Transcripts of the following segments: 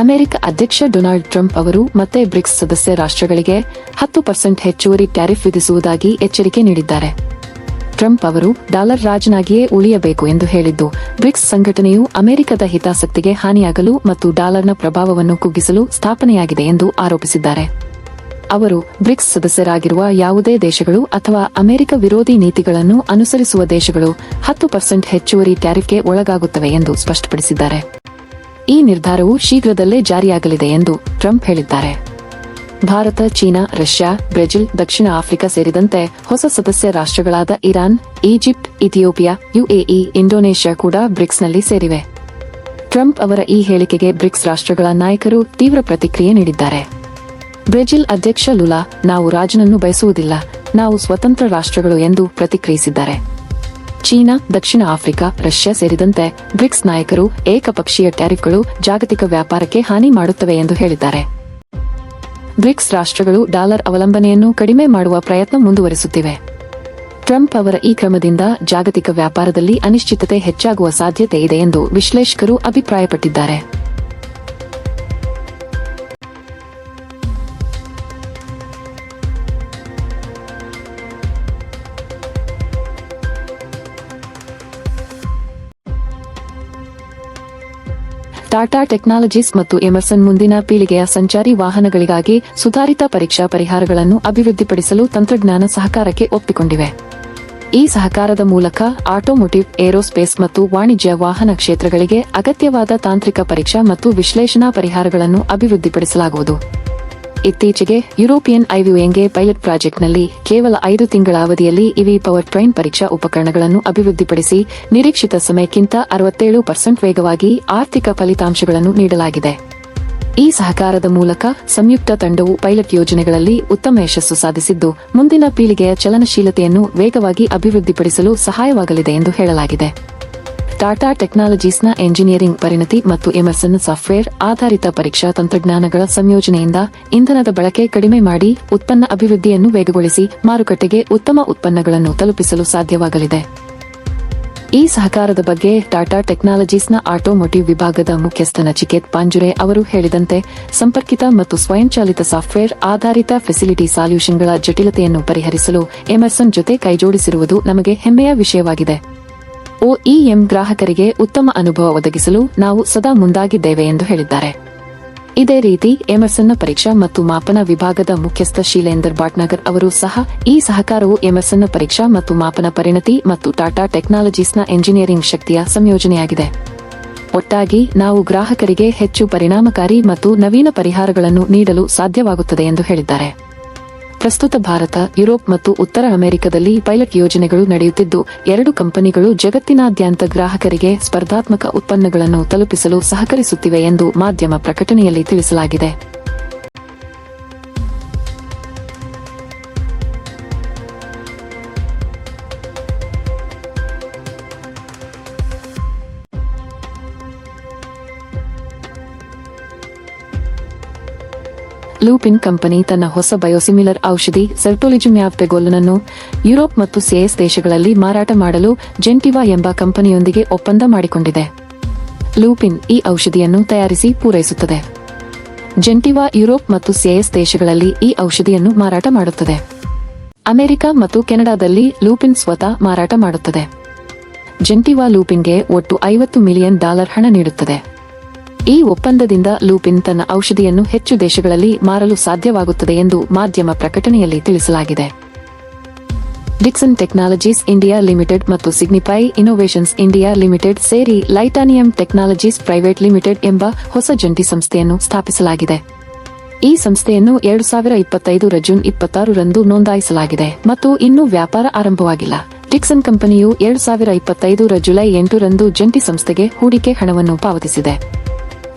America ಅಧ್ಯಕ್ಷ Donald Trump ಅವರು ಮತ್ತೆ ಬ್ರಿಕ್ಸ್ ಸದಸ್ಯ ರಾಷ್ಟ್ರಗಳಿಗೆ 10% ಹೆಚ್ಚುವರಿ ಟ್ಯಾರಿಫ್ ವಿಧಿಸುವುದಾಗಿ ಎಚ್ಚರಿಕೆ ನೀಡಿದ್ದಾರೆ. ಟ್ರಂಪ್ ಅವರು ಡಾಲರ್ ರಾಜನಾಗಿಯೇ ಉಳಿಯಬೇಕು ಎಂದು ಹೇಳಿದ್ದು, ಬ್ರಿಕ್ಸ್ ಸಂಘಟನೆಯು ಅಮೆರಿಕದ ಹಿತಾಸಕ್ತಿಗೆ ಹಾನಿಯಾಗಲು ಮತ್ತು ಡಾಲರ್ನ ಪ್ರಭಾವವನ್ನು ಕುಗ್ಗಿಸಲು ಸ್ಥಾಪನೆಯಾಗಿದೆ ಎಂದು ಆರೋಪಿಸಿದ್ದಾರೆ. ಅವರು ಬ್ರಿಕ್ಸ್ ಸದಸ್ಯರಾಗಿರುವ ಯಾವುದೇ ದೇಶಗಳು ಅಥವಾ ಅಮೆರಿಕ ವಿರೋಧಿ ನೀತಿಗಳನ್ನು ಅನುಸರಿಸುವ ದೇಶಗಳು 10% ಹೆಚ್ಚುವರಿ ಟ್ಯಾರಿಫ್ಗೆ ಒಳಗಾಗುತ್ತವೆ ಎಂದು ಸ್ಪಷ್ಟಪಡಿಸಿದ್ದಾರೆ. ಈ ನಿರ್ಧಾರವು ಶೀಘ್ರದಲ್ಲೇ ಜಾರಿಯಾಗಲಿದೆ ಎಂದು ಟ್ರಂಪ್ ಹೇಳಿದ್ದಾರೆ. ಭಾರತ, ಚೀನಾ, ರಷ್ಯಾ, ಬ್ರೆಜಿಲ್, ದಕ್ಷಿಣ ಆಫ್ರಿಕಾ ಸೇರಿದಂತೆ ಹೊಸ ಸದಸ್ಯ ರಾಷ್ಟ್ರಗಳಾದ Iran, Egypt, Ethiopia, UAE, Indonesia ಕೂಡ ಬ್ರಿಕ್ಸ್ನಲ್ಲಿ ಸೇರಿವೆ. ಟ್ರಂಪ್ ಅವರ ಈ ಹೇಳಿಕೆಗೆ ಬ್ರಿಕ್ಸ್ ರಾಷ್ಟ್ರಗಳ ನಾಯಕರು ತೀವ್ರ ಪ್ರತಿಕ್ರಿಯೆ ನೀಡಿದ್ದಾರೆ. ಬ್ರೆಜಿಲ್ ಅಧ್ಯಕ್ಷ ಲುಲಾ, ನಾವು ರಾಜನನ್ನು ಬಯಸುವುದಿಲ್ಲ, ನಾವು ಸ್ವತಂತ್ರ ರಾಷ್ಟ್ರಗಳು ಎಂದು ಪ್ರತಿಕ್ರಿಯಿಸಿದ್ದಾರೆ. ಚೀನಾ, ದಕ್ಷಿಣ ಆಫ್ರಿಕಾ, ರಷ್ಯಾ ಸೇರಿದಂತೆ ಬ್ರಿಕ್ಸ್ ನಾಯಕರು ಏಕಪಕ್ಷೀಯ ಟ್ಯಾರಿಫ್ಗಳು ಜಾಗತಿಕ ವ್ಯಾಪಾರಕ್ಕೆ ಹಾನಿ ಮಾಡುತ್ತವೆ ಎಂದು ಹೇಳಿದ್ದಾರೆ. ಬ್ರಿಕ್ಸ್ ರಾಷ್ಟ್ರಗಳು ಡಾಲರ್ ಅವಲಂಬನೆಯನ್ನು ಕಡಿಮೆ ಮಾಡುವ ಪ್ರಯತ್ನ ಮುಂದುವರಿಸುತ್ತಿವೆ. ಟ್ರಂಪ್ ಅವರ ಈ ಕ್ರಮದಿಂದ ಜಾಗತಿಕ ವ್ಯಾಪಾರದಲ್ಲಿ ಅನಿಶ್ಚಿತತೆ ಹೆಚ್ಚಾಗುವ ಸಾಧ್ಯತೆ ಇದೆ ಎಂದು ವಿಶ್ಲೇಷಕರು ಅಭಿಪ್ರಾಯಪಟ್ಟಿದ್ದಾರೆ. ಟಾಟಾ ಟೆಕ್ನಾಲಜೀಸ್ ಮತ್ತು ಎಮರ್ಸನ್ ಮುಂದಿನ ಪೀಳಿಗೆಯ ಸಂಚಾರಿ ವಾಹನಗಳಿಗಾಗಿ ಸುಧಾರಿತ ಪರೀಕ್ಷಾ ಪರಿಹಾರಗಳನ್ನು ಅಭಿವೃದ್ಧಿಪಡಿಸಲು ತಂತ್ರಜ್ಞಾನ ಸಹಕಾರಕ್ಕೆ ಒಪ್ಪಿಕೊಂಡಿವೆ. ಈ ಸಹಕಾರದ ಮೂಲಕ ಆಟೋಮೋಟಿವ್, ಏರೋಸ್ಪೇಸ್ ಮತ್ತು ವಾಣಿಜ್ಯ ವಾಹನ ಕ್ಷೇತ್ರಗಳಿಗೆ ಅಗತ್ಯವಾದ ತಾಂತ್ರಿಕ ಪರೀಕ್ಷಾ ಮತ್ತು ವಿಶ್ಲೇಷಣಾ ಪರಿಹಾರಗಳನ್ನು ಅಭಿವೃದ್ಧಿಪಡಿಸಲಾಗುವುದು. ಇತ್ತೀಚೆಗೆ ಯುರೋಪಿಯನ್ ಐವಿಎಂಗೆ ಪೈಲಟ್ ಪ್ರಾಜೆಕ್ಟ್ನಲ್ಲಿ ಕೇವಲ 5 ತಿಂಗಳ ಅವಧಿಯಲ್ಲಿ ಇವಿ ಪವರ್ ಟ್ರೈನ್ ಪರೀಕ್ಷಾ ಉಪಕರಣಗಳನ್ನು ಅಭಿವೃದ್ಧಿಪಡಿಸಿ ನಿರೀಕ್ಷಿತ ಸಮಯಕ್ಕಿಂತ 67% ವೇಗವಾಗಿ ಆರ್ಥಿಕ ಫಲಿತಾಂಶಗಳನ್ನು ನೀಡಲಾಗಿದೆ. ಈ ಸಹಕಾರದ ಮೂಲಕ ಸಂಯುಕ್ತ ತಂಡವು ಪೈಲಟ್ ಯೋಜನೆಗಳಲ್ಲಿ ಉತ್ತಮ ಯಶಸ್ಸು ಸಾಧಿಸಿದ್ದು, ಮುಂದಿನ ಪೀಳಿಗೆಯ ಚಲನಶೀಲತೆಯನ್ನು ವೇಗವಾಗಿ ಅಭಿವೃದ್ಧಿಪಡಿಸಲು ಸಹಾಯವಾಗಲಿದೆ ಎಂದು ಹೇಳಲಾಗಿದೆ. ಟಾಟಾ ಟೆಕ್ನಾಲಜೀಸ್ನ ಎಂಜಿನಿಯರಿಂಗ್ ಪರಿಣತಿ ಮತ್ತು ಎಮರ್ಸನ್ ಸಾಫ್ಟ್ವೇರ್ ಆಧಾರಿತ ಪರೀಕ್ಷಾ ತಂತ್ರಜ್ಞಾನಗಳ ಸಂಯೋಜನೆಯಿಂದ ಇಂಧನದ ಬಳಕೆ ಕಡಿಮೆ ಮಾಡಿ ಉತ್ಪನ್ನ ಅಭಿವೃದ್ಧಿಯನ್ನು ವೇಗಗೊಳಿಸಿ ಮಾರುಕಟ್ಟೆಗೆ ಉತ್ತಮ ಉತ್ಪನ್ನಗಳನ್ನು ತಲುಪಿಸಲು ಸಾಧ್ಯವಾಗಲಿದೆ. ಈ ಸಹಕಾರದ ಬಗ್ಗೆ ಟಾಟಾ ಟೆಕ್ನಾಲಜೀಸ್ನ ಆಟೋಮೋಟಿವ್ ವಿಭಾಗದ ಮುಖ್ಯಸ್ಥ ನಚಿಕೇತ್ ಪಾಂಜುರೆ ಅವರು ಹೇಳಿದಂತೆ, ಸಂಪರ್ಕಿತ ಮತ್ತು ಸ್ವಯಂಚಾಲಿತ ಸಾಫ್ಟ್ವೇರ್ ಆಧಾರಿತ ಫೆಸಿಲಿಟಿ ಸಾಲ್ಯೂಷನ್ಗಳ ಜಟಿಲತೆಯನ್ನು ಪರಿಹರಿಸಲು ಎಮರ್ಸನ್ ಜೊತೆ ಕೈಜೋಡಿಸಿರುವುದು ನಮಗೆ ಹೆಮ್ಮೆಯ ವಿಷಯವಾಗಿದೆ. ಒಇಎಂ ಗ್ರಾಹಕರಿಗೆ ಉತ್ತಮ ಅನುಭವ ಒದಗಿಸಲು ನಾವು ಸದಾ ಮುಂದಾಗಿದ್ದೇವೆ ಎಂದು ಹೇಳಿದ್ದಾರೆ. ಇದೇ ರೀತಿ ಎಮರ್ಸನ್ನ ಪರೀಕ್ಷಾ ಮತ್ತು ಮಾಪನ ವಿಭಾಗದ ಮುಖ್ಯಸ್ಥ ಶೀಲೇಂದರ್ ಭಾಟ್ನಗರ್ ಅವರು ಸಹ, ಈ ಸಹಕಾರವು ಎಮರ್ಸನ್ನ ಪರೀಕ್ಷಾ ಮತ್ತು ಮಾಪನ ಪರಿಣತಿ ಮತ್ತು ಟಾಟಾ ಟೆಕ್ನಾಲಜೀಸ್ನ ಎಂಜಿನಿಯರಿಂಗ್ ಶಕ್ತಿಯ ಸಂಯೋಜನೆಯಾಗಿದೆ. ಒಟ್ಟಾಗಿ ನಾವು ಗ್ರಾಹಕರಿಗೆ ಹೆಚ್ಚು ಪರಿಣಾಮಕಾರಿ ಮತ್ತು ನವೀನ ಪರಿಹಾರಗಳನ್ನು ನೀಡಲು ಸಾಧ್ಯವಾಗುತ್ತದೆ ಎಂದು ಹೇಳಿದ್ದಾರೆ. ಪ್ರಸ್ತುತ ಭಾರತ, ಯುರೋಪ್ ಮತ್ತು ಉತ್ತರ ಅಮೆರಿಕದಲ್ಲಿ ಪೈಲಟ್ ಯೋಜನೆಗಳು ನಡೆಯುತ್ತಿದ್ದು, 2 ಕಂಪನಿಗಳು ಜಗತ್ತಿನಾದ್ಯಂತ ಗ್ರಾಹಕರಿಗೆ ಸ್ಪರ್ಧಾತ್ಮಕ ಉತ್ಪನ್ನಗಳನ್ನು ತಲುಪಿಸಲು ಸಹಕರಿಸುತ್ತಿವೆ ಎಂದು ಮಾಧ್ಯಮ ಪ್ರಕಟಣೆಯಲ್ಲಿ ತಿಳಿಸಲಾಗಿದೆ. ಲೂಪಿನ್ ಕಂಪನಿ ತನ್ನ ಹೊಸ ಬಯೋಸಿಮಿಲರ್ ಔಷಧಿ ಸರ್ಟೊಲಿಜುಮ್ಯಾಬ್ ಪೆಗೋಲನನ್ನು ಯುರೋಪ್ ಮತ್ತು ಸಿಎಸ್ ದೇಶಗಳಲ್ಲಿ ಮಾರಾಟ ಮಾಡಲು ಜೆಂಟಿವಾ ಎಂಬ ಕಂಪನಿಯೊಂದಿಗೆ ಒಪ್ಪಂದ ಮಾಡಿಕೊಂಡಿದೆ. ಲೂಪಿನ್ ಈ ಔಷಧಿಯನ್ನು ತಯಾರಿಸಿ ಪೂರೈಸುತ್ತದೆ. ಜೆಂಟಿವಾ ಯುರೋಪ್ ಮತ್ತು ಸಿಎಸ್ ದೇಶಗಳಲ್ಲಿ ಈ ಔಷಧಿಯನ್ನು ಮಾರಾಟ ಮಾಡುತ್ತದೆ. ಅಮೆರಿಕ ಮತ್ತು ಕೆನಡಾದಲ್ಲಿ ಲೂಪಿನ್ ಸ್ವತಃ ಮಾರಾಟ ಮಾಡುತ್ತದೆ. ಜೆಂಟಿವಾ ಲೂಪಿನ್ಗೆ ಒಟ್ಟು $50 ಮಿಲಿಯನ್ ಹಣ ನೀಡುತ್ತದೆ. ಈ ಒಪ್ಪಂದದಿಂದ ಲೂಪಿನ್ ತನ್ನ ಔಷಧಿಯನ್ನು ಹೆಚ್ಚು ದೇಶಗಳಲ್ಲಿ ಮಾರಲು ಸಾಧ್ಯವಾಗುತ್ತದೆ ಎಂದು ಮಾಧ್ಯಮ ಪ್ರಕಟಣೆಯಲ್ಲಿ ತಿಳಿಸಲಾಗಿದೆ. ಡಿಕ್ಸನ್ ಟೆಕ್ನಾಲಜೀಸ್ ಇಂಡಿಯಾ ಲಿಮಿಟೆಡ್ ಮತ್ತು ಸಿಗ್ನಿಫೈ ಇನ್ನೋವೇಷನ್ಸ್ ಇಂಡಿಯಾ ಲಿಮಿಟೆಡ್ ಸೇರಿ ಲೈಟಾನಿಯಂ ಟೆಕ್ನಾಲಜೀಸ್ ಪ್ರೈವೇಟ್ ಲಿಮಿಟೆಡ್ ಎಂಬ ಹೊಸ ಜಂಟಿ ಸಂಸ್ಥೆಯನ್ನು ಸ್ಥಾಪಿಸಲಾಗಿದೆ. ಈ ಸಂಸ್ಥೆಯನ್ನು 2025 ಜೂನ್ 26 ನೋಂದಾಯಿಸಲಾಗಿದೆ ಮತ್ತು ಇನ್ನೂ ವ್ಯಾಪಾರ ಆರಂಭವಾಗಿಲ್ಲ. ಡಿಕ್ಸನ್ ಕಂಪನಿಯು 2025 ಜುಲೈ 8 ಜಂಟಿ ಸಂಸ್ಥೆಗೆ ಹೂಡಿಕೆ ಹಣವನ್ನು ಪಾವತಿಸಿದೆ.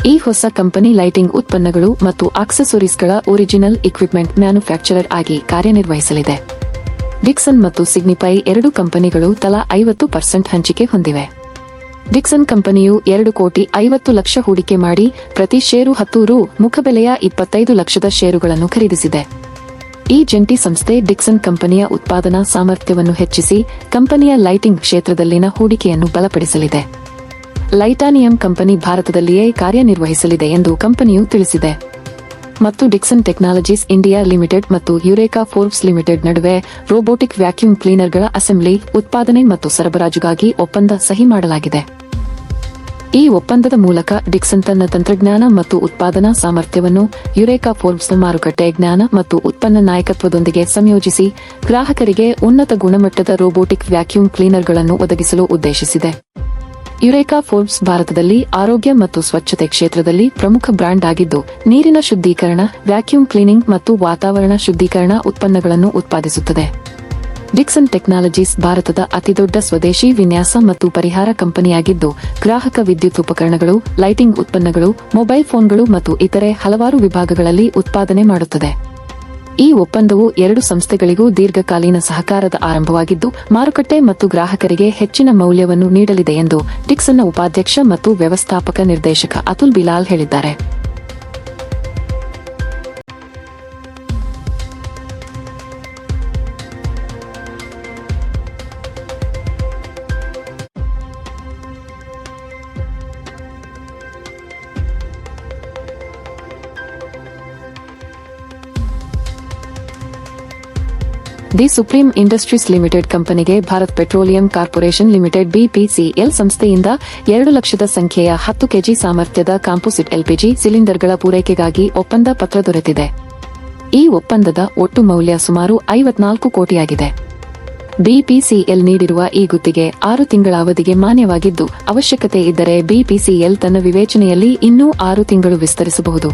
ಈ ಹೊಸ ಕಂಪನಿ ಲೈಟಿಂಗ್ ಉತ್ಪನ್ನಗಳು ಮತ್ತು ಆಕ್ಸೆಸರೀಸ್ಗಳ ಒರಿಜಿನಲ್ ಇಕ್ವಿಪ್ಮೆಂಟ್ ಮ್ಯಾನುಫ್ಯಾಕ್ಚರರ್ ಆಗಿ ಕಾರ್ಯನಿರ್ವಹಿಸಲಿದೆ. ಡಿಕ್ಸನ್ ಮತ್ತು ಸಿಗ್ನಿಫೈ 2 ಕಂಪನಿಗಳು ತಲಾ 50% ಹಂಚಿಕೆ ಹೊಂದಿವೆ. ಡಿಕ್ಸನ್ ಕಂಪನಿಯು 2,50,00,000 ಹೂಡಿಕೆ ಮಾಡಿ ಪ್ರತಿ ಷೇರು ₹10 ಮುಖಬೆಲೆಯ 25 ಲಕ್ಷದ ಷೇರುಗಳನ್ನು ಖರೀದಿಸಿದೆ. ಈ ಜಂಟಿ ಸಂಸ್ಥೆ ಡಿಕ್ಸನ್ ಕಂಪನಿಯ ಉತ್ಪಾದನಾ ಸಾಮರ್ಥ್ಯವನ್ನು ಹೆಚ್ಚಿಸಿ ಕಂಪನಿಯ ಲೈಟಿಂಗ್ ಕ್ಷೇತ್ರದಲ್ಲಿನ ಹೂಡಿಕೆಯನ್ನು ಬಲಪಡಿಸಲಿದೆ. ಲೈಟಾನಿಯಂ ಕಂಪನಿ ಭಾರತದಲ್ಲಿಯೇ ಕಾರ್ಯನಿರ್ವಹಿಸಲಿದೆ ಎಂದು ಕಂಪನಿಯು ತಿಳಿಸಿದೆ. ಮತ್ತು ಡಿಕ್ಸನ್ ಟೆಕ್ನಾಲಜೀಸ್ ಇಂಡಿಯಾ ಲಿಮಿಟೆಡ್ ಮತ್ತು ಯುರೇಕಾ ಫೋರ್ಬ್ಸ್ ಲಿಮಿಟೆಡ್ ನಡುವೆ ರೋಬೋಟಿಕ್ ವ್ಯಾಕ್ಯೂಮ್ ಕ್ಲೀನರ್ಗಳ ಅಸೆಂಬ್ಲಿ, ಉತ್ಪಾದನೆ ಮತ್ತು ಸರಬರಾಜುಗಾಗಿ ಒಪ್ಪಂದ ಸಹಿ ಮಾಡಲಾಗಿದೆ. ಈ ಒಪ್ಪಂದದ ಮೂಲಕ ಡಿಕ್ಸನ್ ತನ್ನ ತಂತ್ರಜ್ಞಾನ ಮತ್ತು ಉತ್ಪಾದನಾ ಸಾಮರ್ಥ್ಯವನ್ನು ಯುರೇಕಾ ಫೋರ್ಬ್ಸ್ನ ಮಾರುಕಟ್ಟೆ ಜ್ಞಾನ ಮತ್ತು ಉತ್ಪನ್ನ ನಾಯಕತ್ವದೊಂದಿಗೆ ಸಂಯೋಜಿಸಿ ಗ್ರಾಹಕರಿಗೆ ಉನ್ನತ ಗುಣಮಟ್ಟದ ರೋಬೋಟಿಕ್ ವ್ಯಾಕ್ಯೂಮ್ ಕ್ಲೀನರ್ಗಳನ್ನು ಒದಗಿಸಲು ಉದ್ದೇಶಿಸಿದೆ. ಯುರೇಕಾ ಫೋರ್ಬ್ಸ್ ಭಾರತದಲ್ಲಿ ಆರೋಗ್ಯ ಮತ್ತು ಸ್ವಚ್ಛತೆ ಕ್ಷೇತ್ರದಲ್ಲಿ ಪ್ರಮುಖ ಬ್ರಾಂಡ್ ಆಗಿದ್ದು, ನೀರಿನ ಶುದ್ಧೀಕರಣ, ವ್ಯಾಕ್ಯೂಮ್ ಕ್ಲೀನಿಂಗ್ ಮತ್ತು ವಾತಾವರಣ ಶುದ್ಧೀಕರಣ ಉತ್ಪನ್ನಗಳನ್ನು ಉತ್ಪಾದಿಸುತ್ತದೆ. ಡಿಕ್ಸನ್ ಟೆಕ್ನಾಲಜೀಸ್ ಭಾರತದ ಅತಿದೊಡ್ಡ ಸ್ವದೇಶಿ ವಿನ್ಯಾಸ ಮತ್ತು ಪರಿಹಾರ ಕಂಪನಿಯಾಗಿದ್ದು, ಗ್ರಾಹಕ ವಿದ್ಯುತ್ ಉಪಕರಣಗಳು, ಲೈಟಿಂಗ್ ಉತ್ಪನ್ನಗಳು, ಮೊಬೈಲ್ ಫೋನ್ಗಳು ಮತ್ತು ಇತರೆ ಹಲವಾರು ವಿಭಾಗಗಳಲ್ಲಿ ಉತ್ಪಾದನೆ ಮಾಡುತ್ತದೆ. ಈ ಒಪ್ಪಂದವು ಎರಡು ಸಂಸ್ಥೆಗಳಿಗೂ ದೀರ್ಘಕಾಲೀನ ಸಹಕಾರದ ಆರಂಭವಾಗಿದ್ದು, ಮಾರುಕಟ್ಟೆ ಮತ್ತು ಗ್ರಾಹಕರಿಗೆ ಹೆಚ್ಚಿನ ಮೌಲ್ಯವನ್ನು ನೀಡಲಿದೆ ಎಂದು ಡಿಕ್ಸನ್ನ ಉಪಾಧ್ಯಕ್ಷ ಮತ್ತು ವ್ಯವಸ್ಥಾಪಕ ನಿರ್ದೇಶಕ ಅತುಲ್ ಬಿಲಾಲ್ ಹೇಳಿದ್ದಾರೆ. ದಿ ಸುಪ್ರೀಂ ಇಂಡಸ್ಟ್ರೀಸ್ ಲಿಮಿಟೆಡ್ ಕಂಪನಿಗೆ Bharat petroleum corporation limited BPCL ಸಂಸ್ಥೆಯಿಂದ 2 ಲಕ್ಷದ ಸಂಖ್ಯೆಯ 10 ಕೆಜಿ ಸಾಮರ್ಥ್ಯದ ಕಾಂಪೋಸಿಟ್ ಎಲ್ಪಿಜಿ ಸಿಲಿಂಡರ್ಗಳ ಪೂರೈಕೆಗಾಗಿ ಒಪ್ಪಂದ ಪತ್ರ ದೊರೆತಿದೆ. ಈ ಒಪ್ಪಂದದ ಒಟ್ಟು ಮೌಲ್ಯ ಸುಮಾರು 54 ಕೋಟಿಯಾಗಿದೆ. ಬಿಪಿಸಿಎಲ್ ನೀಡಿರುವ ಈ ಗುತ್ತಿಗೆ 6 ತಿಂಗಳ ಅವಧಿಗೆ ಮಾನ್ಯವಾಗಿದ್ದು, ಅವಶ್ಯಕತೆ ಇದ್ದರೆ ಬಿಪಿಸಿಎಲ್ ತನ್ನ ವಿವೇಚನೆಯಲ್ಲಿ ಇನ್ನೂ 6 ತಿಂಗಳು ವಿಸ್ತರಿಸಬಹುದು.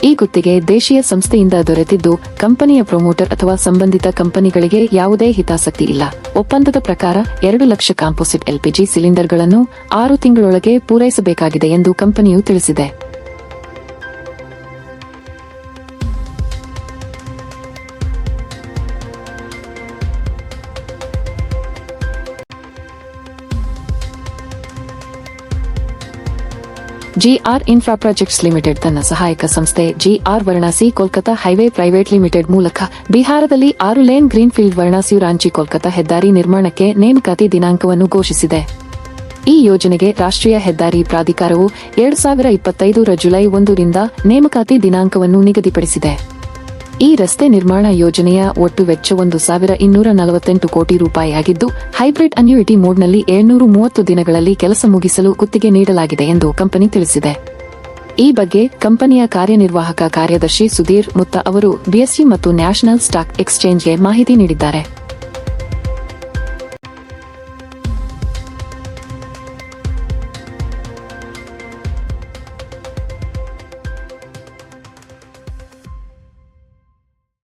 ಈ ಗುತ್ತಿಗೆ ದೇಶೀಯ ಸಂಸ್ಥೆಯಿಂದ ದೊರೆತಿದ್ದು, ಕಂಪನಿಯ ಪ್ರೊಮೋಟರ್ ಅಥವಾ ಸಂಬಂಧಿತ ಕಂಪನಿಗಳಿಗೆ ಯಾವುದೇ ಹಿತಾಸಕ್ತಿ ಇಲ್ಲ. ಒಪ್ಪಂದದ ಪ್ರಕಾರ 2 ಲಕ್ಷ ಕಾಂಪೋಸಿಟ್ ಎಲ್ಪಿಜಿ ಸಿಲಿಂಡರ್ಗಳನ್ನು 6 ತಿಂಗಳೊಳಗೆ ಪೂರೈಸಬೇಕಾಗಿದೆ ಎಂದು ಕಂಪನಿಯು ತಿಳಿಸಿದೆ. ಜಿಆರ್ ಇನ್ಫ್ರಾ ಪ್ರಾಜೆಕ್ಟ್ಸ್ ಲಿಮಿಟೆಡ್ ತನ್ನ ಸಹಾಯಕ ಸಂಸ್ಥೆ G R Varanasi Kolkata highway private limited ಮೂಲಕ ಬಿಹಾರದಲ್ಲಿ 6 ಲೇನ್ ಗ್ರೀನ್ಫೀಲ್ಡ್ ವಾರಣಾಸಿ ರಾಂಚಿ ಕೋಲ್ಕತಾ ಹೆದ್ದಾರಿ ನಿರ್ಮಾಣಕ್ಕೆ ನೇಮಕಾತಿ ದಿನಾಂಕವನ್ನು ಘೋಷಿಸಿದೆ. ಈ ಯೋಜನೆಗೆ ರಾಷ್ಟ್ರೀಯ ಹೆದ್ದಾರಿ ಪ್ರಾಧಿಕಾರವು 2025 ಜುಲೈ 1 ರಿಂದ ನೇಮಕಾತಿ ದಿನಾಂಕವನ್ನು ನಿಗದಿಪಡಿಸಿದೆ. ಈ ರಸ್ತೆ ನಿರ್ಮಾಣ ಯೋಜನೆಯ ಒಟ್ಟು ವೆಚ್ಚ 1,248 ಕೋಟಿ ರೂಪಾಯಿಯಾಗಿದ್ದು, ಹೈಬ್ರಿಡ್ ಅನ್ಯೂಯಿಟಿ ಮೋಡ್ನಲ್ಲಿ 730 ದಿನಗಳಲ್ಲಿ ಕೆಲಸ ಮುಗಿಸಲು ಗುತ್ತಿಗೆ ನೀಡಲಾಗಿದೆ ಎಂದು ಕಂಪನಿ ತಿಳಿಸಿದೆ. ಈ ಬಗ್ಗೆ ಕಂಪನಿಯ ಕಾರ್ಯನಿರ್ವಾಹಕ ಕಾರ್ಯದರ್ಶಿ ಸುಧೀರ್ ಮುತ್ತ ಅವರು ಬಿಎಸ್ಇ ಮತ್ತು ನ್ಯಾಷನಲ್ ಸ್ಟಾಕ್ ಎಕ್ಸ್ಚೇಂಜ್ಗೆ ಮಾಹಿತಿ ನೀಡಿದ್ದಾರೆ.